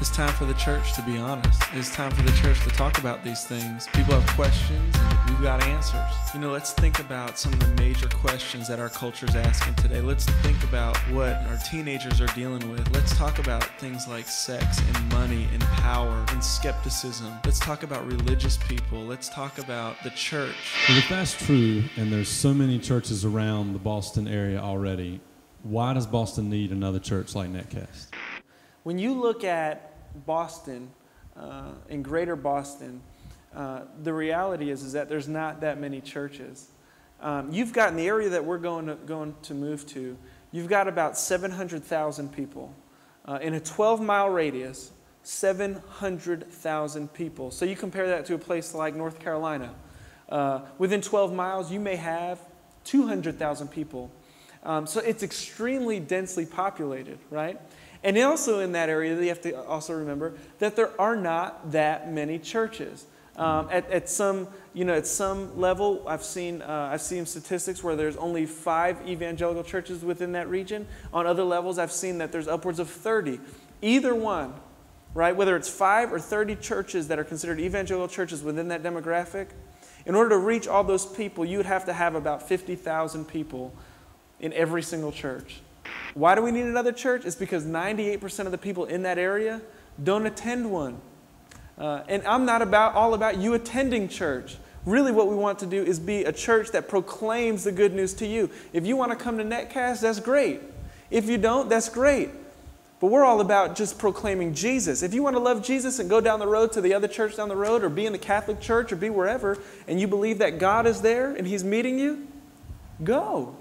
It's time for the church to be honest. It's time for the church to talk about these things. People have questions, and we've got answers. You know, let's think about some of the major questions that our culture's asking today. Let's think about what our teenagers are dealing with. Let's talk about things like sex and money and power and skepticism. Let's talk about religious people. Let's talk about the church. Well, if that's true, and there's so many churches around the Boston area already, why does Boston need another church like Netcast? When you look at Boston, in greater Boston, the reality is that there's not that many churches. You've got, in the area that we're going to move to, you've got about 700,000 people. In a 12-mile radius, 700,000 people. So you compare that to a place like North Carolina. Within 12 miles, you may have 200,000 people. So it's extremely densely populated, right? And also in that area, you have to also remember that there are not that many churches. At some level, I've seen statistics where there's only 5 evangelical churches within that region. On other levels, I've seen that there's upwards of 30. Either one, right? Whether it's 5 or 30 churches that are considered evangelical churches within that demographic, in order to reach all those people, you would have to have about 50,000 people in every single church. Why do we need another church? It's because 98% of the people in that area don't attend one. And I'm not all about you attending church. Really what we want to do is be a church that proclaims the good news to you. If you want to come to Netcast, that's great. If you don't, that's great. But we're all about just proclaiming Jesus. If you want to love Jesus and go down the road to the other church down the road, or be in the Catholic Church, or be wherever, and you believe that God is there and He's meeting you, go.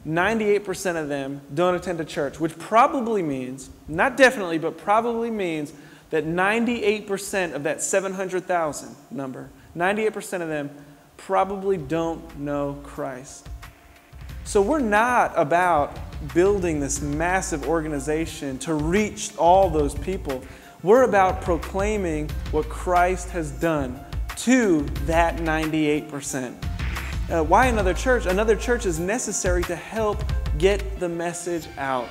98% of them don't attend a church, which probably means, not definitely, but probably means that 98% of that 700,000 number, 98% of them probably don't know Christ. So we're not about building this massive organization to reach all those people. We're about proclaiming what Christ has done to that 98%. Why another church? Another church is necessary to help get the message out.